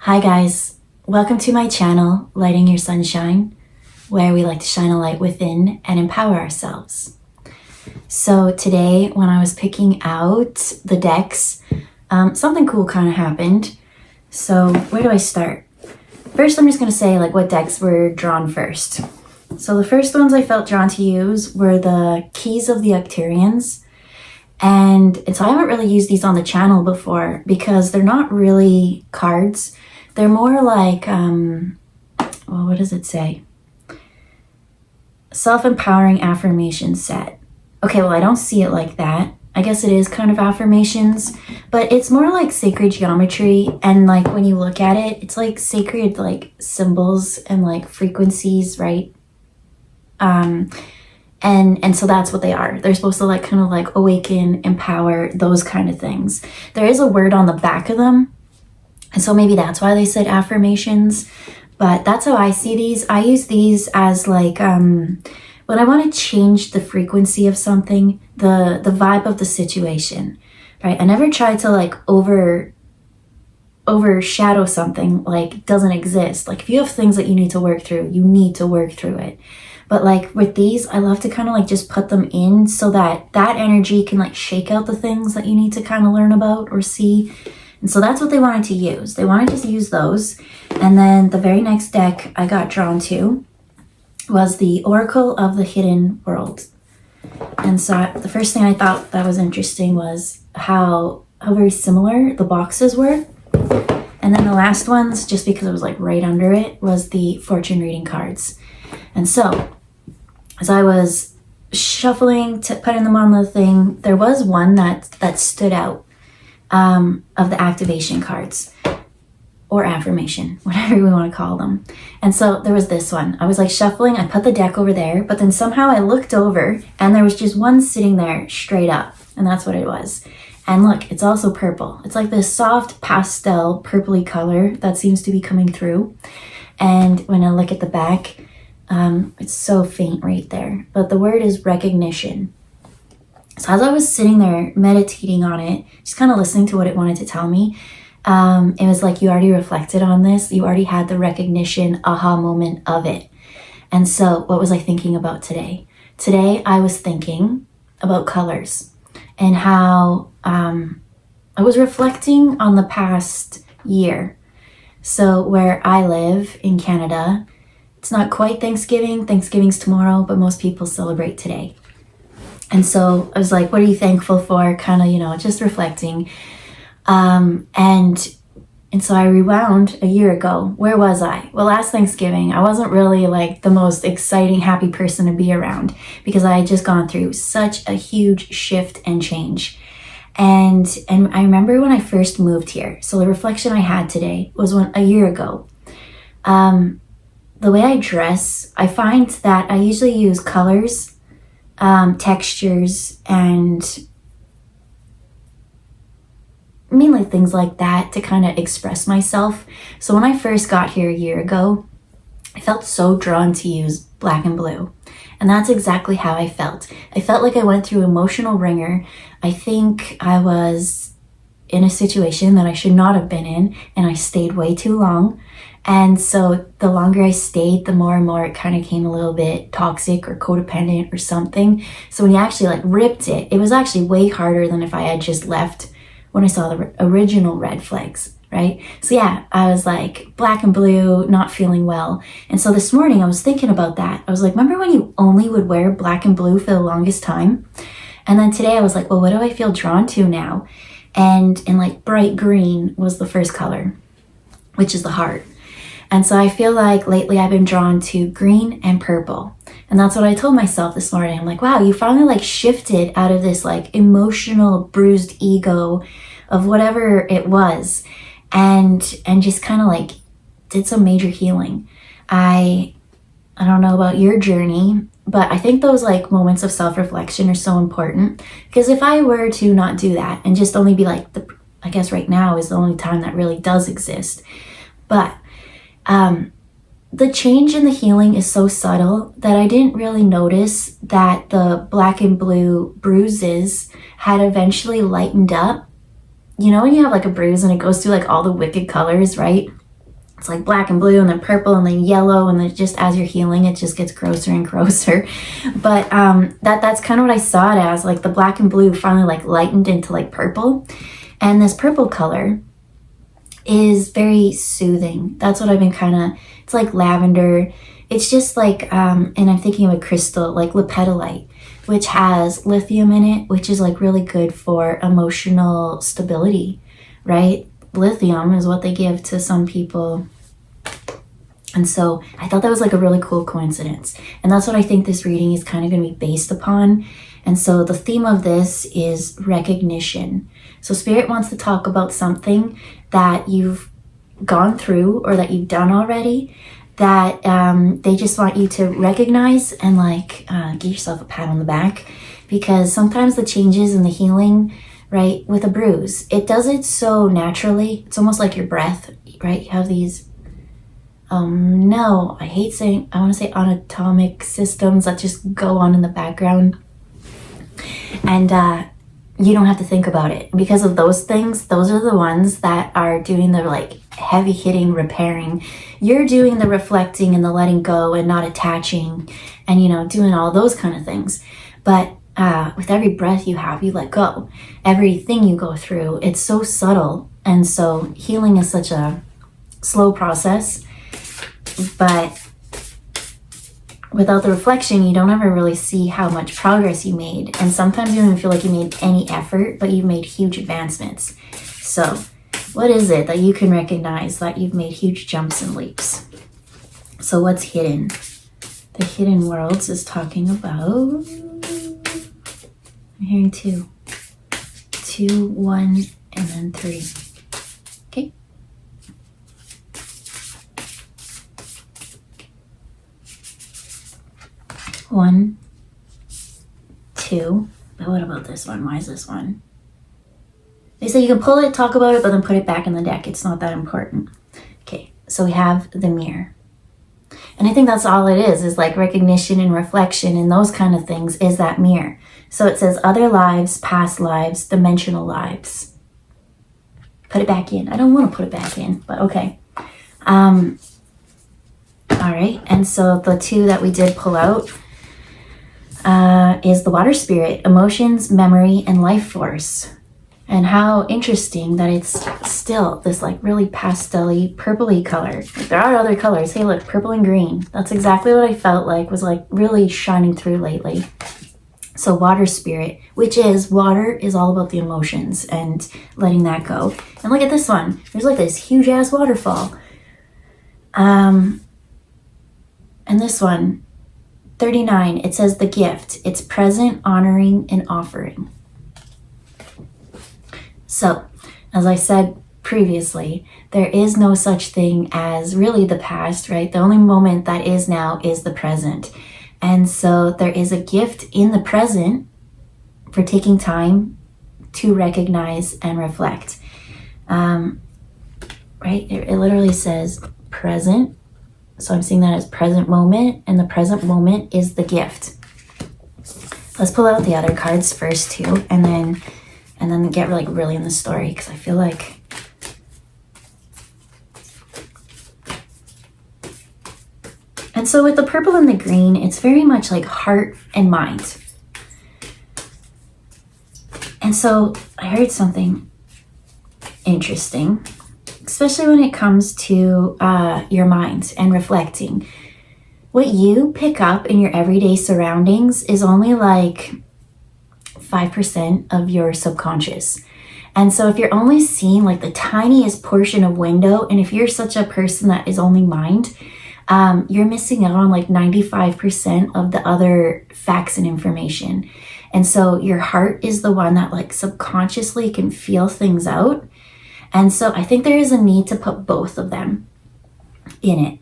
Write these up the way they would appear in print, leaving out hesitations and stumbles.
Hi guys, welcome to my channel, Lighting Your Sunshine, where we like to shine a light within and empower ourselves. So today, when I was picking out the decks, something cool kind of happened. So where do I start? First, I'm just going to say what decks were drawn first. So the first ones I felt drawn to use were the Keys of the Octarians. And so I haven't really used these on the channel before because they're not really cards. They're more like, what does it say? Self-empowering affirmation set. Okay, well, I don't see it like that. I guess it is kind of affirmations, but it's more like sacred geometry. And when you look at it, it's like sacred symbols and frequencies, right? And so that's what they are. They're supposed to kind of awaken, empower, those kind of things. There is a word on the back of them. And so maybe that's why they said affirmations, but that's how I see these. I use these as when I want to change the frequency of something, the vibe of the situation, right? I never try to overshadow something doesn't exist. If you have things that you need to work through, you need to work through it. But with these, I love to kind of just put them in so that energy can shake out the things that you need to kind of learn about or see. And so that's what they wanted to use. They wanted to use those. And then the very next deck I got drawn to was the Oracle of the Hidden World. And so the first thing I thought that was interesting was how very similar the boxes were. And then the last ones, just because it was right under it, was the fortune reading cards. And so as I was shuffling, putting them on the thing, there was one that stood out. Of the activation cards or affirmation, whatever we want to call them. And so there was this one. I was shuffling, I put the deck over there, but then somehow I looked over and there was just one sitting there straight up, and that's what it was. And look, it's also purple. It's this soft pastel purpley color that seems to be coming through. And when I look at the back, it's so faint right there, but the word is recognition. So as I was sitting there meditating on it, just kind of listening to what it wanted to tell me, it was you already reflected on this. You already had the recognition aha moment of it. And so what was I thinking about today? Today I was thinking about colors and how I was reflecting on the past year. So where I live in Canada, it's not quite Thanksgiving. Thanksgiving's tomorrow, but most people celebrate today. And so I was what are you thankful for? Kind of, just reflecting. And so I rewound a year ago. Where was I? Well, last Thanksgiving, I wasn't really the most exciting, happy person to be around because I had just gone through such a huge shift and change. And I remember when I first moved here. So the reflection I had today was a year ago. The way I dress, I find that I usually use colors, textures, and mainly things like that to kind of express myself. So when I first got here a year ago, I felt so drawn to use black and blue. And that's exactly how I felt. I felt like I went through emotional ringer. I think I was in a situation that I should not have been in, and I stayed way too long. And so the longer I stayed, the more and more it kind of came a little bit toxic or codependent or something. So when you actually ripped it, it was actually way harder than if I had just left when I saw the original red flags, right? So yeah, I was black and blue, not feeling well. And so this morning I was thinking about that. I was remember when you only would wear black and blue for the longest time? And then today I was well, what do I feel drawn to now? And bright green was the first color, which is the heart. And so I feel lately I've been drawn to green and purple. And that's what I told myself this morning. I'm wow, you finally shifted out of this emotional bruised ego of whatever it was and just kind of did some major healing. I don't know about your journey, but I think those moments of self-reflection are so important, because if I were to not do that and just only be I guess right now is the only time that really does exist. But the change in the healing is so subtle that I didn't really notice that the black and blue bruises had eventually lightened up. You know when you have a bruise and it goes through all the wicked colors, right? it's like black and blue and then purple and then yellow, and then just as you're healing it just gets grosser and grosser. But that's kind of what I saw it as, like the black and blue finally like lightened into like purple, and this purple color is very soothing. That's what I've been kind of, it's like lavender. It's just like and I'm thinking of a crystal like lepidolite, which has lithium in it, which is like really good for emotional stability, right? Lithium is what they give to some people. And so I thought that was like a really cool coincidence. And that's what I think this reading is kind of going to be based upon. And so the theme of this is recognition. So Spirit wants to talk about something that you've gone through or that you've done already, that they just want you to recognize and like give yourself a pat on the back, because sometimes the changes and the healing, right, with a bruise, it does it so naturally. It's almost like your breath, right? You have these no, I hate saying, I want to say anatomic systems that just go on in the background, and you don't have to think about it. Because of those things, those are the ones that are doing the like heavy hitting repairing. You're doing the reflecting and the letting go and not attaching and, you know, doing all those kind of things. But with every breath you have, you let go. Everything you go through, it's so subtle. And so healing is such a slow process. But without the reflection, you don't ever really see how much progress you made. And sometimes you don't even feel like you made any effort, but you've made huge advancements. So what is it that you can recognize that you've made huge jumps and leaps? So what's hidden? The Hidden Worlds is talking about, I'm hearing 2, 1, and then 3. Okay. 1, 2. But what about this one? Why is this one? They say you can pull it, talk about it, but then put it back in the deck. It's not that important. Okay, so we have the mirror. And I think that's all it is like recognition and reflection and those kind of things is that mirror. So it says other lives, past lives, dimensional lives. Put it back in. I don't want to put it back in, but okay. All right, and so the 2 that we did pull out is the water spirit, emotions, memory, and life force. And how interesting that it's still this like really pastel-y, purpley color. Like, there are other colors. Hey, look, purple and green. That's exactly what I felt like was like really shining through lately. So water spirit, which is water is all about the emotions and letting that go. And look at this one. There's like this huge ass waterfall. And this one, 39, it says the gift. It's present, honoring, and offering. So, as I said previously, there is no such thing as really the past, right? The only moment that is now is the present. And so there is a gift in the present for taking time to recognize and reflect. Right? It literally says present. So I'm seeing that as present moment, and the present moment is the gift. Let's pull out the other cards first too, and then get like really in the story, because I feel like and so with the purple and the green, it's very much like heart and mind. And so I heard something interesting, especially when it comes to your mind and reflecting. What you pick up in your everyday surroundings is only like 5% of your subconscious. And so if you're only seeing like the tiniest portion of window, and if you're such a person that is only mind, you're missing out on like 95% of the other facts and information. And so your heart is the one that like subconsciously can feel things out. And so I think there is a need to put both of them in it.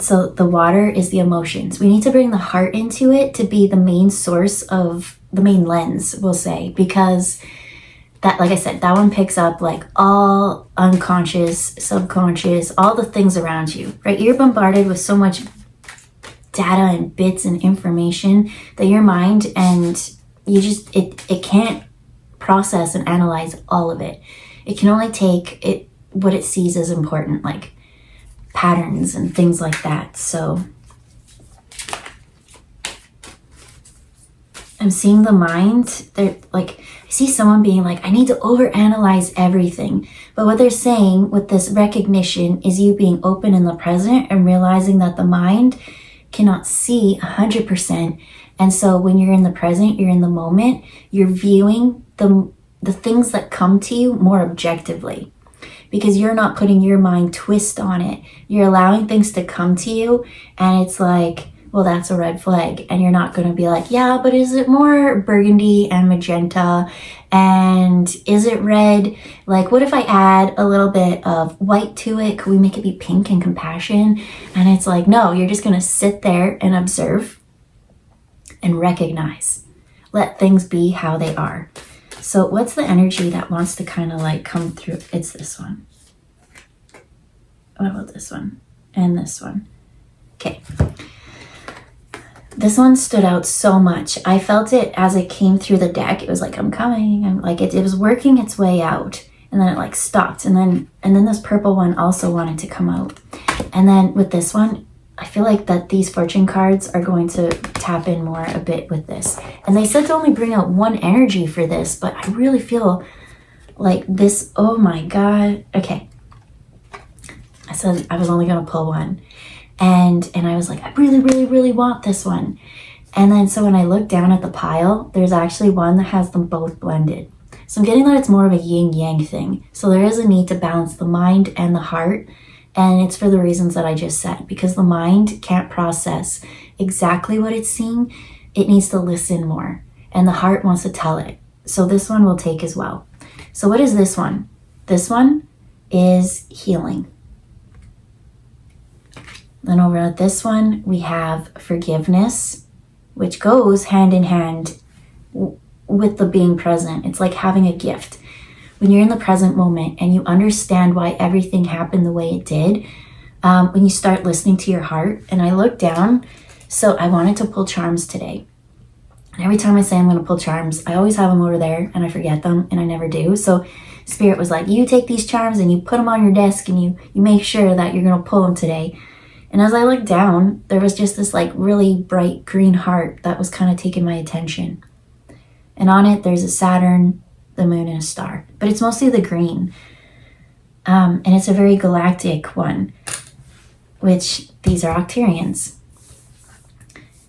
So the water is the emotions. We need to bring the heart into it to be the main source of the main lens, we'll say, because that, like I said, that one picks up like all unconscious, subconscious, all the things around you, right? You're bombarded with so much data and bits and information that your mind and you just, it can't process and analyze all of it. It can only take it what it sees as important, like patterns and things like that. So I'm seeing the mind. They're like, I see someone being like, I need to overanalyze everything. But what they're saying with this recognition is you being open in the present and realizing that the mind cannot see 100%. And so when you're in the present, you're in the moment, you're viewing the things that come to you more objectively, because you're not putting your mind twist on it. You're allowing things to come to you, and it's like, well, that's a red flag. And you're not going to be like, yeah, but is it more burgundy and magenta? And is it red? Like, what if I add a little bit of white to it? Could we make it be pink and compassion? And it's like, no, you're just going to sit there and observe and recognize. Let things be how they are. So what's the energy that wants to kind of like come through? It's this one. What about this one? And this one. Okay. This one stood out so much. I felt it as it came through the deck. It was like, I'm coming. I'm like, it was working its way out. And then it like stopped. And then this purple one also wanted to come out. And then with this one, I feel like that these fortune cards are going to tap in more a bit with this. And they said to only bring out one energy for this, but I really feel like this, oh my God. Okay. I said I was only going to pull one. And I was like, I really, really, really want this one. And then so when I look down at the pile, there's actually one that has them both blended. So I'm getting that it's more of a yin yang thing. So there is a need to balance the mind and the heart. And it's for the reasons that I just said, because the mind can't process exactly what it's seeing. It needs to listen more. And the heart wants to tell it. So this one will take as well. So what is this one? This one is healing. Then over at this one, we have forgiveness, which goes hand in hand with the being present. It's like having a gift. When you're in the present moment and you understand why everything happened the way it did, when you start listening to your heart. And I look down, so I wanted to pull charms today. And every time I say I'm going to pull charms, I always have them over there and I forget them and I never do. So Spirit was like, you take these charms and you put them on your desk and you make sure that you're going to pull them today. And as I looked down, there was just this like really bright green heart that was kind of taking my attention. And on it, there's a Saturn, the moon, and a star. But it's mostly the green. And it's a very galactic one, which these are Octarians.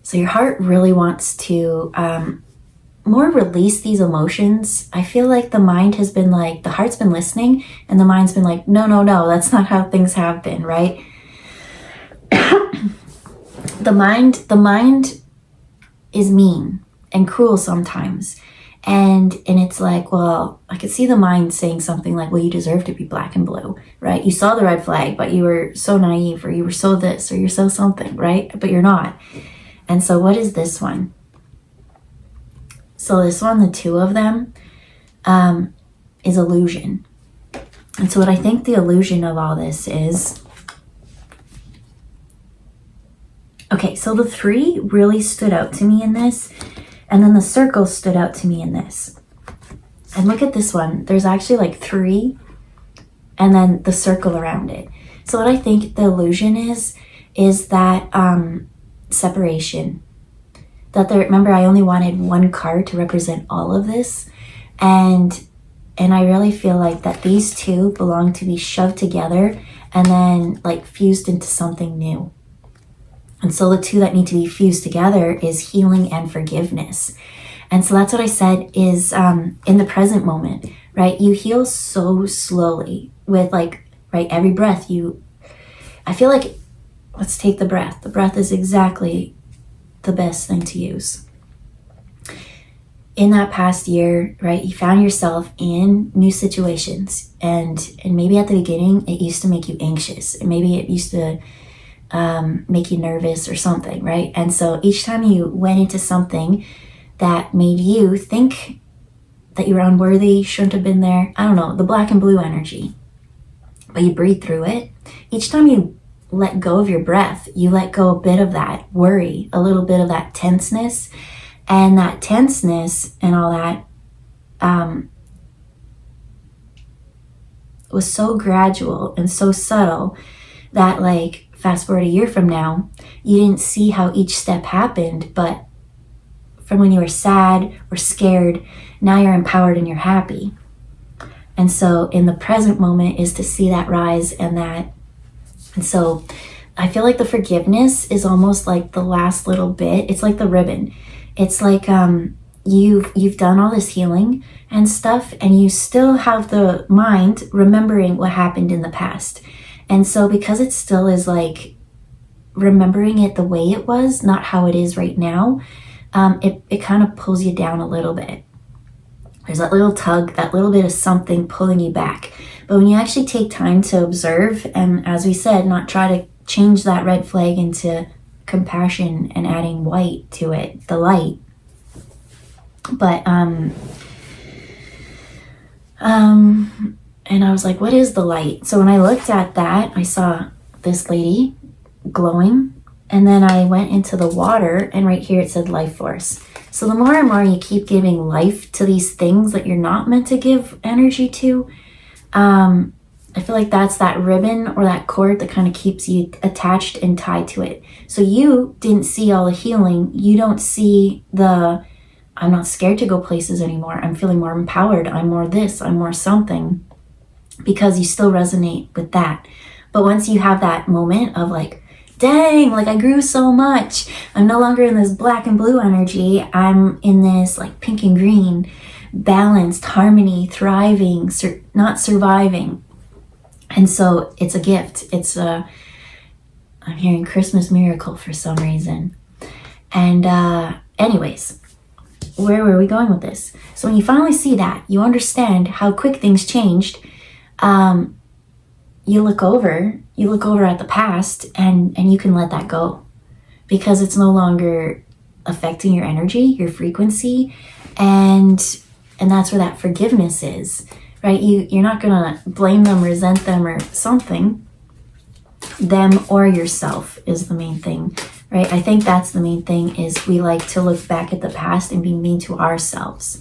So your heart really wants to more release these emotions. I feel like the mind has been like, the heart's been listening, and the mind's been like, no, that's not how things have been, right? The mind is mean and cruel sometimes. And it's like, well, I could see the mind saying something like, well, you deserve to be black and blue, right? You saw the red flag, but you were so naive, or you were so this, or you're so something, right? But you're not. And so what is this one? So this one, the two of them, is illusion. And so what I think the illusion of all this is, okay, so the 3 really stood out to me in this, and then the circle stood out to me in this. And look at this one. There's actually like 3, and then the circle around it. So what I think the illusion is that separation. That there, remember, I only wanted one card to represent all of this, and I really feel like that these 2 belong to be shoved together and then like fused into something new. And so the 2 that need to be fused together is healing and forgiveness. And so that's what I said is in the present moment, right? You heal so slowly with like, right, every breath I feel like, let's take the breath. The breath is exactly the best thing to use. In that past year, right, you found yourself in new situations, and maybe at the beginning it used to make you anxious, and maybe it used to make you nervous or something, right? And so each time you went into something that made you think that you were unworthy, shouldn't have been there, I don't know, the black and blue energy, but you breathe through it. Each time you let go of your breath, you let go a bit of that worry, a little bit of that tenseness, and that tenseness and all that was so gradual and so subtle that like fast forward a year from now, you didn't see how each step happened, but from when you were sad or scared, now you're empowered and you're happy. And so in the present moment is to see that rise and so I feel like the forgiveness is almost like the last little bit. It's like the ribbon. It's like you've done all this healing and stuff, and you still have the mind remembering what happened in the past. And so because it still is like remembering it the way it was, not how it is right now, it kind of pulls you down a little bit. There's that little tug, that little bit of something pulling you back. But when you actually take time to observe, and as we said, not try to change that red flag into compassion and adding white to it, the light. But, and I was like, what is the light? So when I looked at that, I saw this lady glowing, and then I went into the water, and right here it said life force. So the more and more you keep giving life to these things that you're not meant to give energy to, I feel like that's that ribbon or that cord that kind of keeps you attached and tied to it. So you didn't see all the healing. You don't see I'm not scared to go places anymore. I'm feeling more empowered. I'm more this, I'm more something, because you still resonate with that. But once you have that moment of like, dang, like I grew so much. I'm no longer in this black and blue energy. I'm in this like pink and green, balanced, harmony, thriving, not surviving. And so it's a gift. I'm hearing Christmas miracle for some reason. And anyways, where were we going with this? So when you finally see that, you understand how quick things changed. You look over at the past and you can let that go, because it's no longer affecting your energy, your frequency, and that's where that forgiveness is, right? You're not gonna blame them, resent them, or something. Them or yourself is the main thing, right? I think that's the main thing, is we like to look back at the past and be mean to ourselves.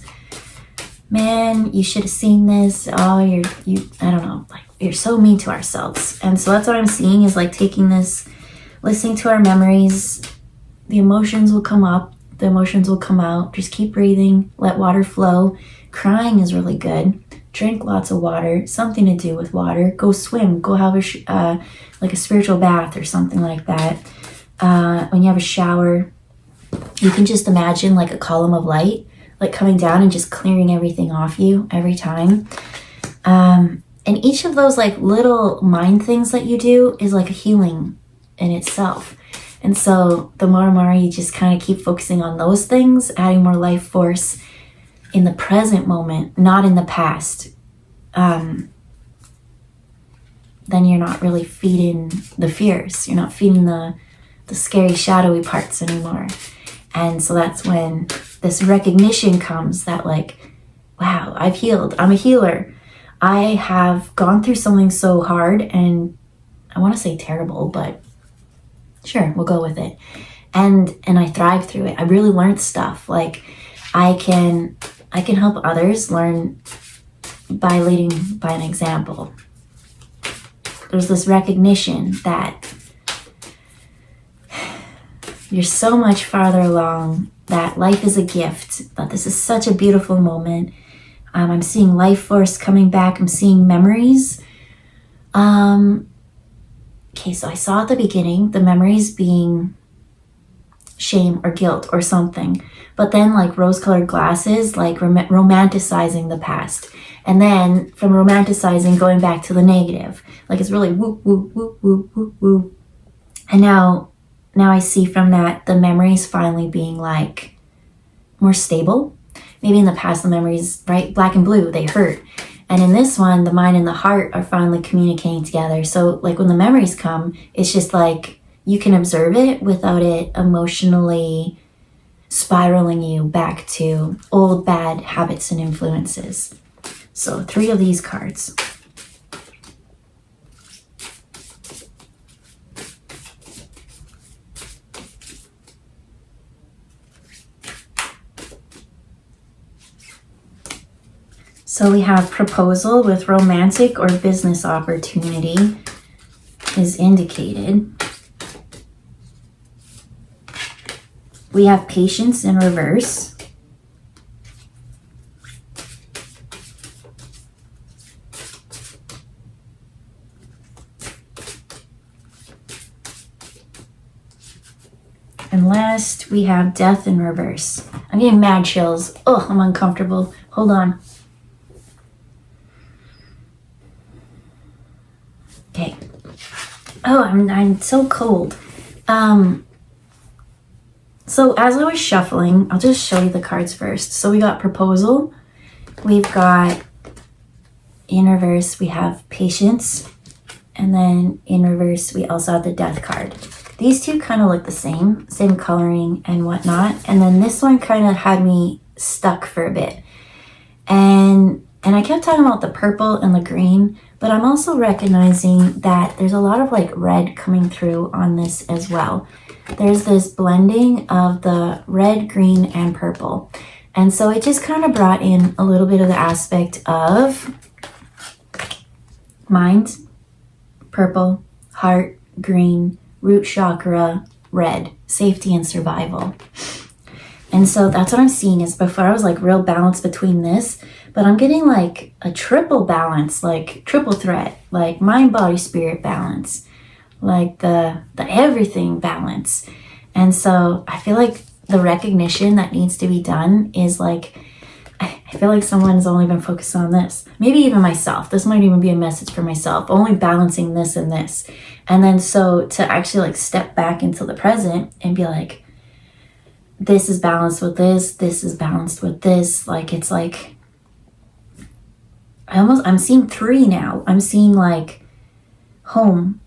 Man, you should have seen this. Oh, I don't know, like you're so mean to ourselves. And so that's what I'm seeing, is like taking this, listening to our memories. The emotions will come up, the emotions will come out. Just keep breathing, let water flow. Crying is really good. Drink lots of water, something to do with water. Go swim, go have like a spiritual bath or something like that. When you have a shower, you can just imagine like a column of light, like coming down and just clearing everything off you every time. And each of those like little mind things that you do is like a healing in itself. And so the more and more you just kind of keep focusing on those things, adding more life force in the present moment, not in the past, then you're not really feeding the fears. You're not feeding the scary, shadowy parts anymore. And so that's when this recognition comes that like, wow, I've healed. I'm a healer. I have gone through something so hard, and I want to say terrible, but sure, we'll go with it. And I thrived through it. I really learned stuff. Like I can help others learn by leading by an example. There's this recognition that you're so much farther along, that life is a gift, that this is such a beautiful moment. I'm seeing life force coming back. I'm seeing memories. Okay, so I saw at the beginning the memories being shame or guilt or something, but then like rose-colored glasses, like romanticizing the past, and then from romanticizing going back to the negative, like it's really whoop whoop whoop whoop whoop whoop. And now I see from that the memories finally being like more stable. Maybe in the past the memories, right, black and blue, they hurt, and in this one the mind and the heart are finally communicating together. So like when the memories come, it's just like you can observe it without it emotionally spiraling you back to old bad habits and influences. So 3 of these cards. So we have proposal with romantic or business opportunity. is indicated. We have patience in reverse. And last, we have death in reverse. I'm getting mad chills. Oh, I'm uncomfortable. Hold on. Okay. Oh, I'm so cold. So as I was shuffling, I'll just show you the cards first. So we got proposal. We've got in reverse, we have patience. And then in reverse, we also have the death card. These two kind of look the same coloring and whatnot. And then this one kind of had me stuck for a bit. And I kept talking about the purple and the green, but I'm also recognizing that there's a lot of like red coming through on this as well. There's this blending of the red, green, and purple. And so it just kind of brought in a little bit of the aspect of mind, purple, heart, green, root chakra, red, safety and survival. And so that's what I'm seeing is before I was like real balance between this, but I'm getting like a triple balance, like triple threat, like mind, body, spirit balance, like the everything balance. And so I feel like the recognition that needs to be done is like, I feel like someone's only been focused on this. Maybe even myself. This might even be a message for myself, only balancing this and this. And then so to actually like step back into the present and be like, this is balanced with this is balanced with this. Like, it's like, I'm seeing three now. I'm seeing like home,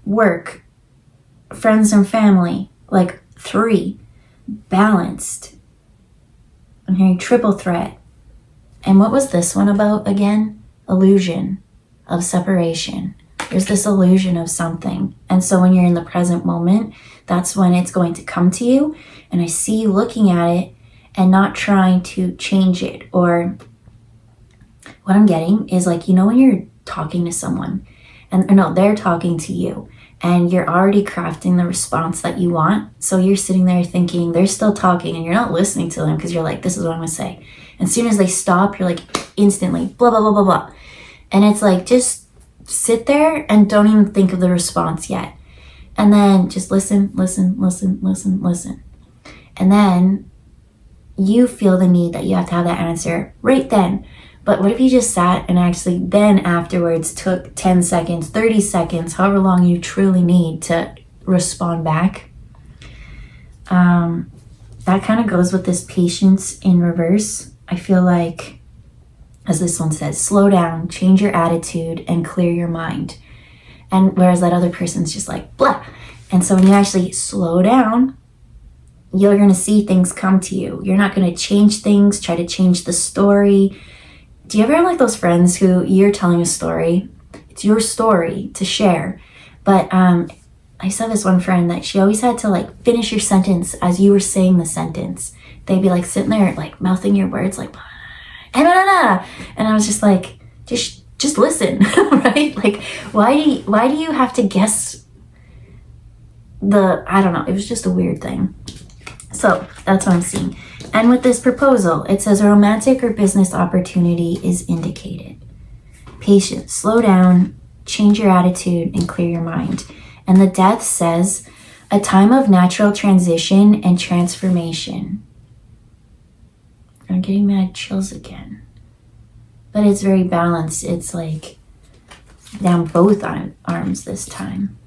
work, friends and family, like three, balanced. I'm hearing triple threat. And what was this one about again? Illusion of separation. There's this illusion of something. And so when you're in the present moment, that's when it's going to come to you. And I see you looking at it and not trying to change it. Or what I'm getting is like, you know, when you're talking to someone and no, they're talking to you and you're already crafting the response that you want. So you're sitting there thinking they're still talking and you're not listening to them because you're like, this is what I'm going to say. And as soon as they stop, you're like instantly blah, blah, blah, blah, blah. And it's like, just sit there and don't even think of the response yet. And then just listen. And then you feel the need that you have to have that answer right then. But what if you just sat and actually then afterwards took 10 seconds, 30 seconds, however long you truly need to respond back? That kind of goes with this patience in reverse. I feel like, as this one says, slow down, change your attitude, and clear your mind. And whereas that other person's just like, blah. And so when you actually slow down, you're going to see things come to you. You're not going to change things, try to change the story. Do you ever have like those friends who you're telling a story? It's your story to share. But I used to have this one friend that she always had to like finish your sentence as you were saying the sentence. They'd be like sitting there like mouthing your words like, and I was just like, just listen, right? Like, why do you have to guess I don't know. It was just a weird thing. So that's what I'm seeing. And with this proposal, it says a romantic or business opportunity is indicated. Patience, slow down, change your attitude, and clear your mind. And the death says a time of natural transition and transformation. I'm getting mad chills again. But it's very balanced. It's like down both arms this time.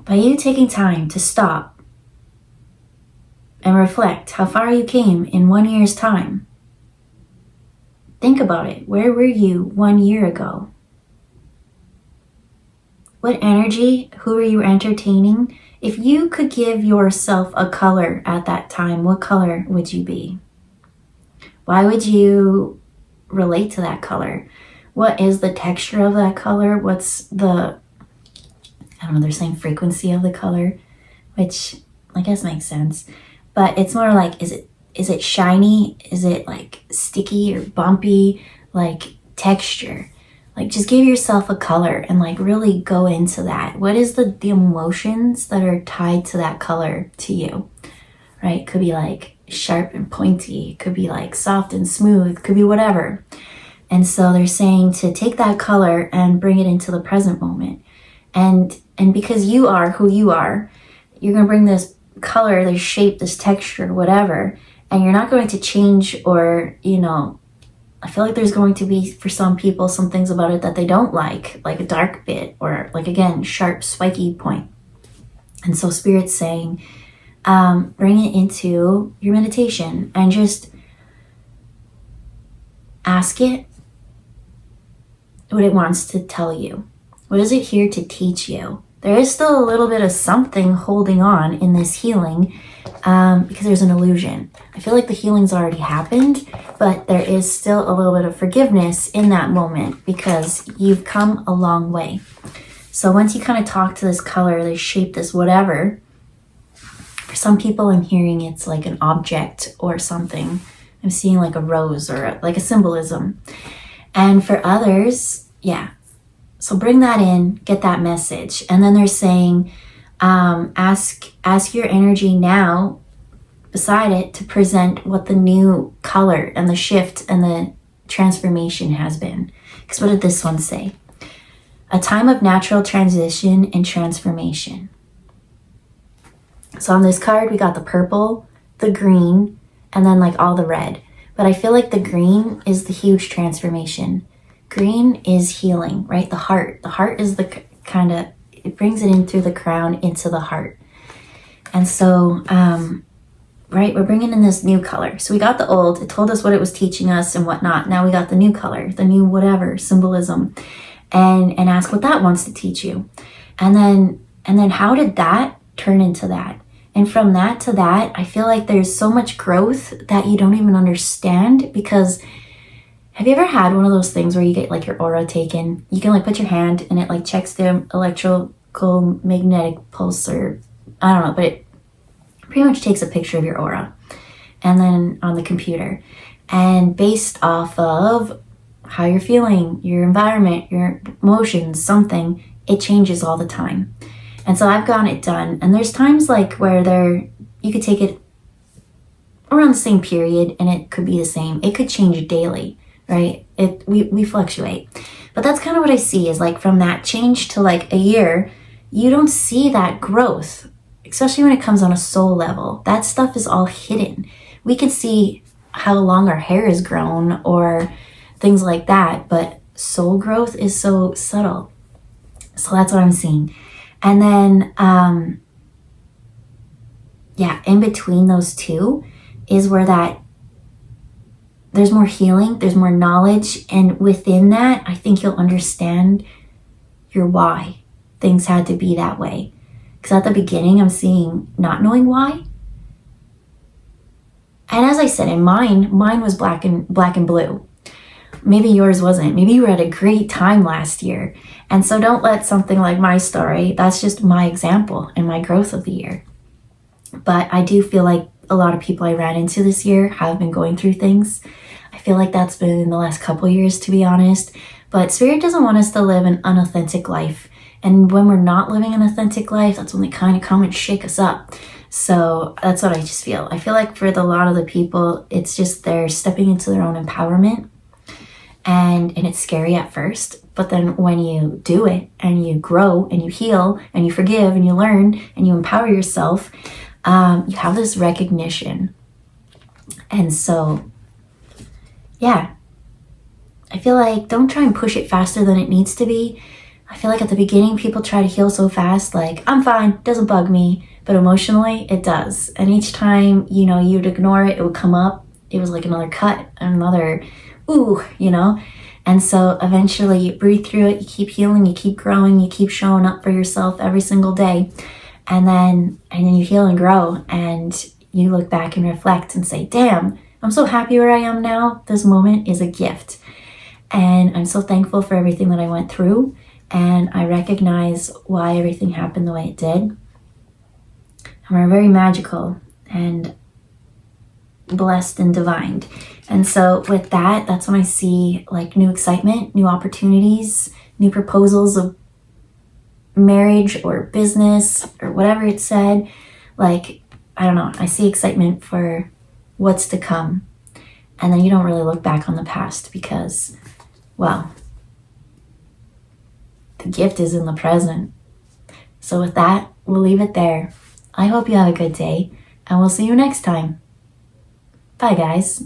By you taking time to stop and reflect how far you came in 1 year's time. Think about it. Where were you 1 year ago? What energy? Who were you entertaining? If you could give yourself a color at that time, what color would you be? Why would you relate to that color? What is the texture of that color? What's the, I don't know, they're saying frequency of the color, which I guess makes sense. But it's more like, is it shiny? Is it like sticky or bumpy? Like texture? Like just give yourself a color and like really go into that. What is the emotions that are tied to that color to you, right? Could be like sharp and pointy. It could be like soft and smooth. It could be whatever. And so they're saying to take that color and bring it into the present moment. And because you are who you are, you're going to bring this color, this shape, this texture, whatever, and you're not going to change or, I feel like there's going to be, for some people, some things about it that they don't like a dark bit or like, again, sharp, spiky point. And so Spirit's saying, bring it into your meditation and just ask it what it wants to tell you. What is it here to teach you? There is still a little bit of something holding on in this healing because there's an illusion. I feel like the healing's already happened, but there is still a little bit of forgiveness in that moment because you've come a long way. So once you kind of talk to this color, this shape, this whatever, for some people I'm hearing it's like an object or something. I'm seeing like a rose or like a symbolism. And for others, yeah. So bring that in, get that message. And then they're saying, ask your energy now beside it to present what the new color and the shift and the transformation has been. Because what did this one say? A time of natural transition and transformation. So on this card, we got the purple, the green, and then like all the red. But I feel like the green is the huge transformation. Green is healing, right? The heart. The heart is the kind of, it brings it in through the crown into the heart. And so, right, we're bringing in this new color. So we got the old, it told us what it was teaching us and whatnot. Now we got the new color, the new whatever, symbolism, and ask what that wants to teach you. And then how did that turn into that? And from that to that, I feel like there's so much growth that you don't even understand because have you ever had one of those things where you get like your aura taken? You can like put your hand and it like checks the electrical magnetic pulse or I don't know, but it pretty much takes a picture of your aura and then on the computer. And based off of how you're feeling, your environment, your emotions, something, it changes all the time. And so I've gotten it done. And there's times like where you could take it around the same period and it could be the same. It could change daily. Right? We fluctuate. But that's kind of what I see is like from that change to like a year, you don't see that growth, especially when it comes on a soul level. That stuff is all hidden. We can see how long our hair has grown or things like that, but soul growth is so subtle. So that's what I'm seeing. And then, in between those two is where that there's more healing, there's more knowledge, and within that, I think you'll understand your why things had to be that way. Because at the beginning, I'm seeing not knowing why. And as I said, in mine was black and blue. Maybe yours wasn't. Maybe you were at a great time last year. And so don't let something like my story, that's just my example and my growth of the year. But I do feel like a lot of people I ran into this year have been going through things. I feel like that's been in the last couple years, to be honest. But Spirit doesn't want us to live an unauthentic life. And when we're not living an authentic life, that's when they kind of come and shake us up. So that's what I just feel. I feel like for a lot of the people, it's just they're stepping into their own empowerment. And it's scary at first. But then when you do it and you grow and you heal and you forgive and you learn and you empower yourself, you have this recognition. And so, yeah, I feel like don't try and push it faster than it needs to be. I feel like at the beginning, people try to heal so fast, like, I'm fine, doesn't bug me. But emotionally, it does. And each time, you'd ignore it, it would come up. It was like another cut, another, ooh, And so eventually you breathe through it, you keep healing, you keep growing, you keep showing up for yourself every single day. And then you heal and grow and you look back and reflect and say, damn, I'm so happy where I am now. This moment is a gift. And I'm so thankful for everything that I went through. And I recognize why everything happened the way it did. And We're very magical and blessed and divine. And so with that, that's when I see like new excitement, new opportunities, new proposals of marriage or business or whatever it said. Like, I don't know, I see excitement for what's to come. And then you don't really look back on the past because, well, the gift is in the present. So with that, we'll leave it there. I hope you have a good day, and we'll see you next time. Bye, guys.